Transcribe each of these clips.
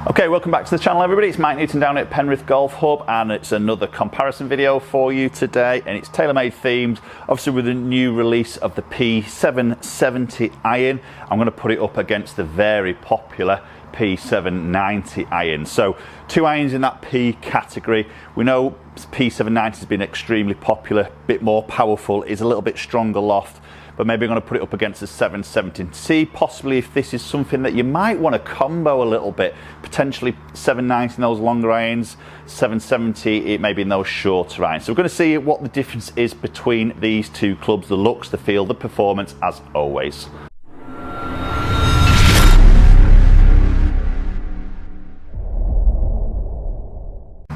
Okay, welcome back to the channel everybody. It's Mike Newton down at Penrith Golf Hub, and it's another comparison video for you today, and it's TaylorMade themed, obviously with the new release of the P770 Iron. I'm going to put it up against the very popular P790 Iron. So two irons in that P category. We know P790 has been extremely popular, a bit more powerful, is a little bit stronger loft, but maybe I'm going to put it up against the 770 and see possibly if this is something that you might want to combo a little bit. Potentially 790 in those longer irons, 770 it may be in those shorter irons. So we're going to see what the difference is between these two clubs, the looks, the feel, the performance, as always.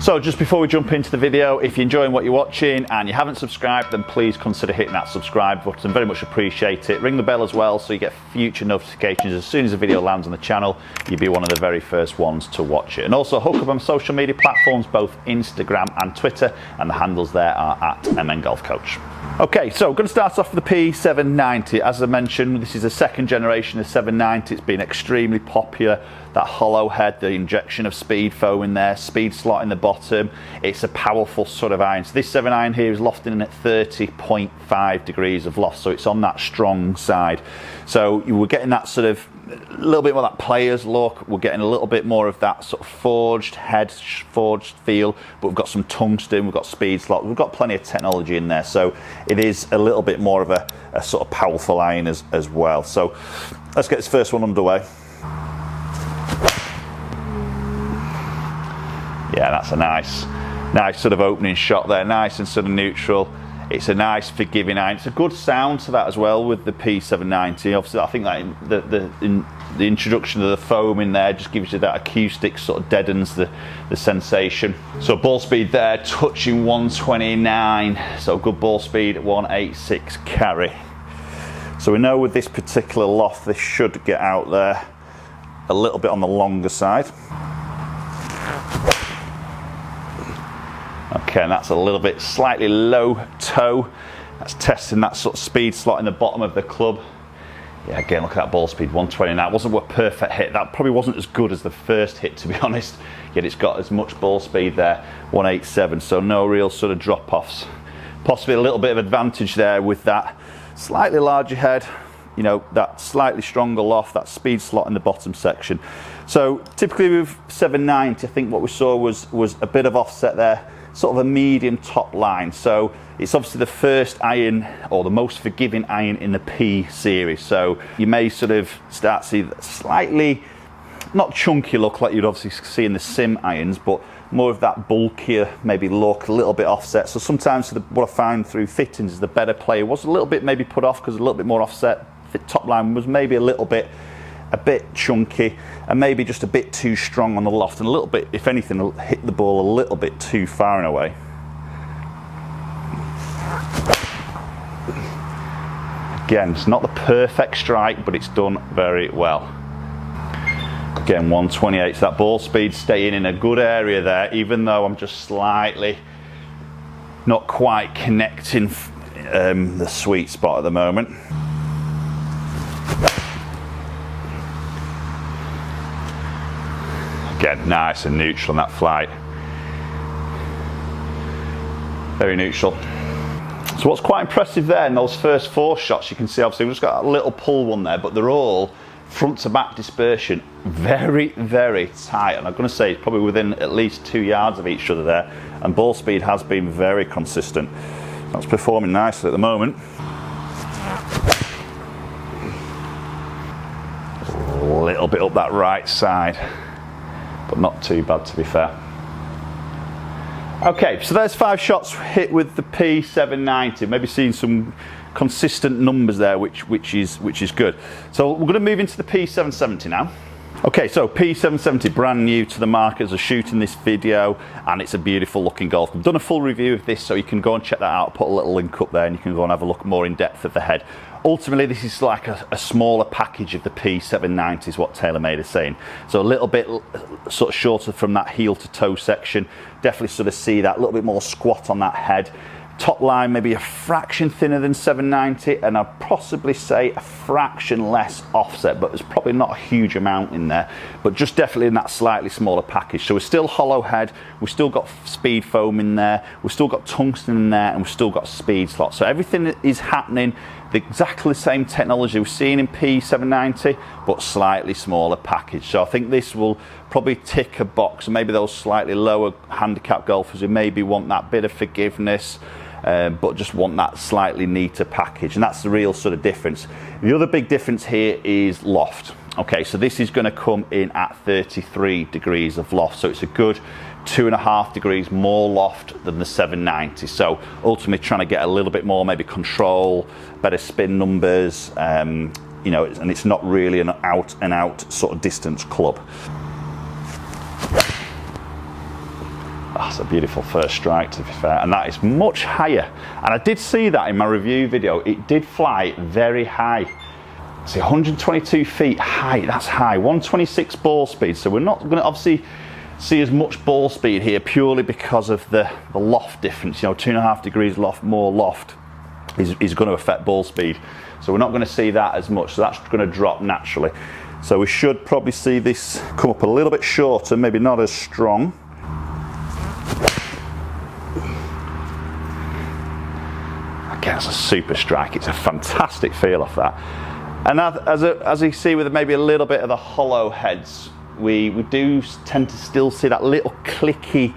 So just before we jump into the video, if you're enjoying what you're watching and you haven't subscribed, then please consider hitting that subscribe button. Very much appreciate it. Ring the bell as well so you get future notifications. As soon as a video lands on the channel, you'll be one of the very first ones to watch it. And also hook up on social media platforms, both Instagram and Twitter, and the handles there are at MN Golf Coach. Okay, so we're going to start off with the P790. As I mentioned, this is a second generation of 790. It's been extremely popular. That hollow head, the injection of speed foam in there, speed slot in the bottom. It's a powerful sort of iron. So this 7 iron here is lofted in at 30.5 degrees of loft, so it's on that strong side. So we're getting that sort of a little bit more of that player's look. We're getting a little bit more of that sort of forged head, forged feel, but we've got some tungsten, we've got speed slot, we've got plenty of technology in there. So it is a little bit more of a sort of powerful iron as well. So let's get this first one underway. Yeah, that's a nice sort of opening shot there, nice and sort of neutral. It's a nice forgiving iron. It's a good sound to that as well with the P790. Obviously, I think that the introduction of the foam in there just gives you that acoustic, sort of deadens the sensation. So ball speed there, touching 129. So good ball speed at 186 carry. So we know with this particular loft, this should get out there a little bit on the longer side. Okay, and that's a little bit slightly low toe. That's testing that sort of speed slot in the bottom of the club. Yeah, again, look at that ball speed, 129. It wasn't a perfect hit. That probably wasn't as good as the first hit, to be honest. Yet it's got as much ball speed there, 187. So no real sort of drop-offs. Possibly a little bit of advantage there with that slightly larger head. You know, that slightly stronger loft, that speed slot in the bottom section. So typically with 790, I think what we saw was a bit of offset there. Sort of a medium top line, so it's obviously the first iron or the most forgiving iron in the P series, so you may sort of start to see that slightly not chunky look like you'd obviously see in the sim irons, but more of that bulkier maybe look, a little bit offset. So sometimes what I found through fittings is the better player was a little bit maybe put off because a little bit more offset. The top line was maybe a bit chunky and maybe just a bit too strong on the loft, and a little bit, if anything, hit the ball a little bit too far and away. Again, it's not the perfect strike, but it's done very well. Again, 128, so that ball speed staying in a good area there, even though I'm just slightly not quite connecting the sweet spot at the moment. Again, nice and neutral on that flight. Very neutral. So what's quite impressive there in those first 4 shots, you can see obviously we've just got a little pull one there, but they're all front to back dispersion, very, very tight. And I'm going to say it's probably within at least 2 yards of each other there. And ball speed has been very consistent. That's performing nicely at the moment. A little bit up that right side, but not too bad to be fair. Okay, so there's 5 shots hit with the P790. Maybe seeing some consistent numbers there, which is good. So we're going to move into the P770 now. Okay, so P770, brand new to the market as a shooting this video, and it's a beautiful looking golf. I've done a full review of this, so you can go and check that out. I'll put a little link up there and you can go and have a look more in depth of the head. Ultimately, this is like a smaller package of the P790 is what TaylorMade is saying. So a little bit sort of shorter from that heel to toe section. Definitely sort of see that little bit more squat on that head. Top line maybe a fraction thinner than 790, and I'd possibly say a fraction less offset, but there's probably not a huge amount in there, but just definitely in that slightly smaller package. So we're still hollow head, we've still got speed foam in there, we've still got tungsten in there, and we've still got speed slots. So everything is happening, exactly the same technology we've seen in P790, but slightly smaller package. So I think this will probably tick a box, and maybe those slightly lower handicap golfers who maybe want that bit of forgiveness, but just want that slightly neater package, and that's the real sort of difference. The other big difference here is loft. Okay, so this is going to come in at 33 degrees of loft, so it's a good 2.5 degrees more loft than the 790. So ultimately trying to get a little bit more maybe control, better spin numbers, you know, and it's not really an out and out sort of distance club. That's a beautiful first strike, to be fair, and that is much higher. And I did see that in my review video. It did fly very high. See, 122 feet high, that's high. 126 ball speed, so we're not going to obviously see as much ball speed here purely because of the loft difference. You know, 2.5 degrees loft, more loft is going to affect ball speed. So we're not going to see that as much, so that's going to drop naturally. So we should probably see this come up a little bit shorter, maybe not as strong. Again, it's a super strike. It's a fantastic feel off that. And as you see with maybe a little bit of the hollow heads, we do tend to still see that little clicky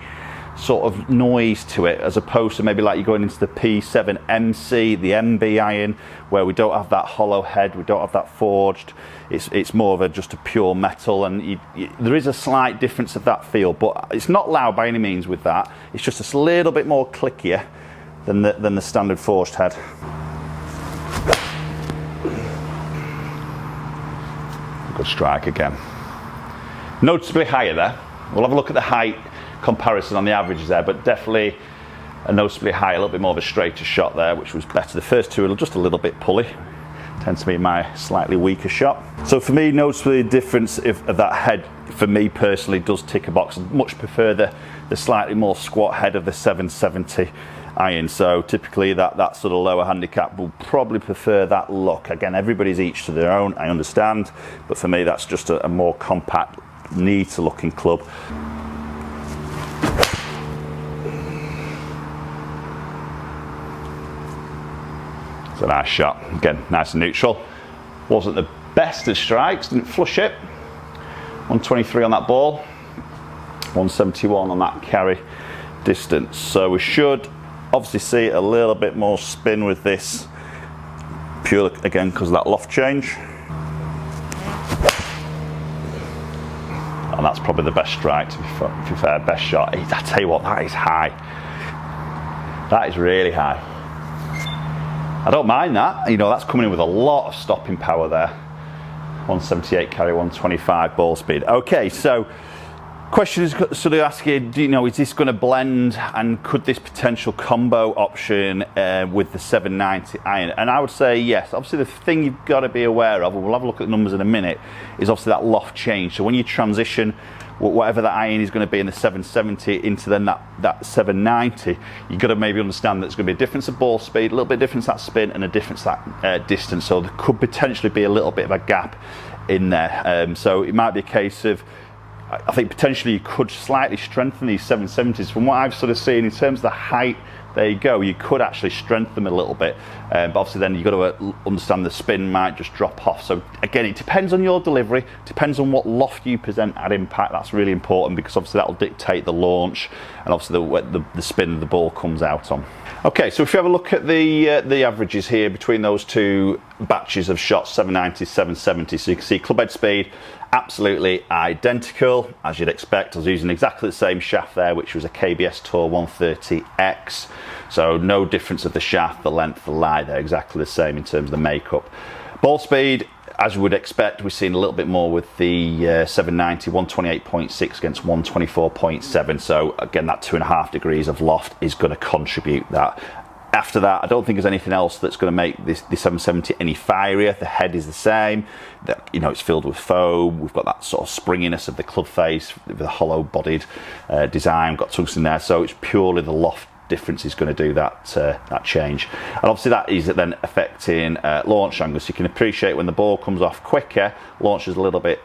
sort of noise to it, as opposed to maybe like you're going into the P7MC, the MB iron, where we don't have that hollow head, we don't have that forged. It's more of just a pure metal, and there is a slight difference of that feel, but it's not loud by any means with that. It's just a little bit more clickier than the standard forged head. Good strike again. Noticeably higher there. We'll have a look at the height comparison on the averages there, but definitely a noticeably higher, a little bit more of a straighter shot there, which was better. The first two are just a little bit pulley. Tends to be my slightly weaker shot. So for me, noticeably the difference of that head, for me personally, does tick a box. I much prefer the slightly more squat head of the 770 Iron. So typically that sort of lower handicap will probably prefer that look. Again, everybody's each to their own, I understand, but for me that's just a more compact, neater looking club. It's a nice shot. Again, nice and neutral. Wasn't the best of strikes, didn't flush it. 123 on that ball, 171 on that carry distance. So we should obviously see a little bit more spin with this, purely again because of that loft change. And that's probably the best strike, to be fair, best shot. I tell you what, that is high. That is really high. I don't mind that. You know, that's coming in with a lot of stopping power there. 178 carry, 125 ball speed. Okay, so question is sort of asking, do you know, is this going to blend, and could this potential combo option with the 790 iron? And I would say yes. Obviously the thing you've got to be aware of, and we'll have a look at the numbers in a minute, is obviously that loft change. So when you transition whatever that iron is going to be in the 770 into then that 790, you've got to maybe understand that there's going to be a difference of ball speed, a little bit of difference that spin, and a difference that distance. So there could potentially be a little bit of a gap in there. So it might be a case of, I think potentially you could slightly strengthen these 770s. From what I've sort of seen in terms of the height, there you go, you could actually strengthen them a little bit, but obviously then you've got to understand the spin might just drop off. So again, it depends on your delivery, depends on what loft you present at impact. That's really important, because obviously that will dictate the launch and obviously the spin the ball comes out on. Okay, so if you have a look at the averages here between those two batches of shots, 790, 770, so you can see club head speed absolutely identical, as you'd expect. I was using exactly the same shaft there, which was a KBS Tour 130X. So no difference of the shaft, the length, the lie, they're exactly the same in terms of the makeup. Ball speed, as you would expect, we're seeing a little bit more with the 790, 128.6 against 124.7. So again, that 2.5 degrees of loft is going to contribute that. After that, I don't think there's anything else that's going to make the 770 any fierier. The head is the same. You know, it's filled with foam. We've got that sort of springiness of the club face with a hollow-bodied design. We've got tungsten there, so it's purely the loft difference is going to do that that change. And obviously that is then affecting launch angle. So you can appreciate when the ball comes off quicker, launches a little bit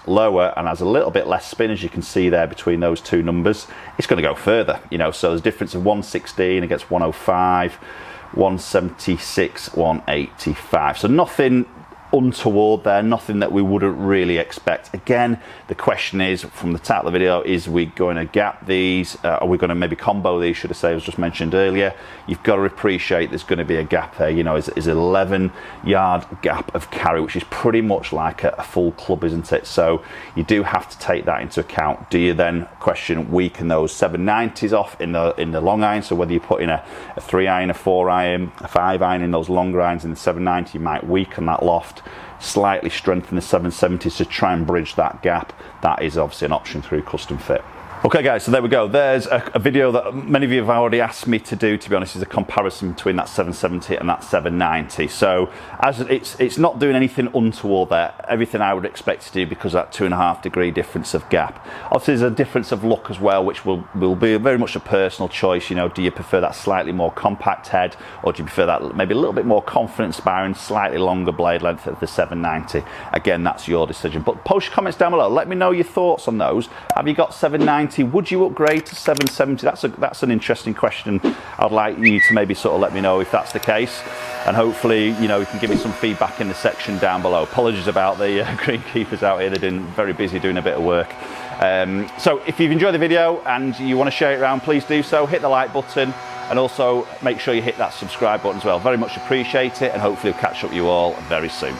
lower and has a little bit less spin, as you can see there between those two numbers, it's going to go further, you know. So there's a difference of 116 against 105, 176, 185. So nothing untoward there, nothing that we wouldn't really expect. Again, the question is, from the title of the video, is we going to gap these? Are we going to maybe combo these, should I say, as just mentioned earlier? You've got to appreciate there's going to be a gap there, you know, is 11-yard gap of carry, which is pretty much like a full club, isn't it? So you do have to take that into account. Do you then question weaken those 790s off in the long iron? So whether you put in a 3 iron, a 4 iron, a 5 iron in those longer irons in the 790, you might weaken that loft, slightly strengthen the 770s to try and bridge that gap. That is obviously an option through custom fit. Okay guys, so there we go. There's a video that many of you have already asked me to do, to be honest, is a comparison between that 770 and that 790. So as it's not doing anything untoward there, everything I would expect to do, because of that 2.5 degree difference of gap. Obviously there's a difference of look as well, which will be very much a personal choice. You know, do you prefer that slightly more compact head, or do you prefer that maybe a little bit more confidence inspiring, slightly longer blade length of the 790? Again, that's your decision. But post your comments down below. Let me know your thoughts on those. Have you got 790? Would you upgrade to 770? That's an interesting question. I'd like you to maybe sort of let me know if that's the case, and hopefully, you know, you can give me some feedback in the section down below. Apologies about the greenkeepers out here. They've been very busy doing a bit of work. So if you've enjoyed the video and you want to share it around, please do so. Hit the like button, and also make sure you hit that subscribe button as well. Very much appreciate it, and hopefully we'll catch up with you all very soon.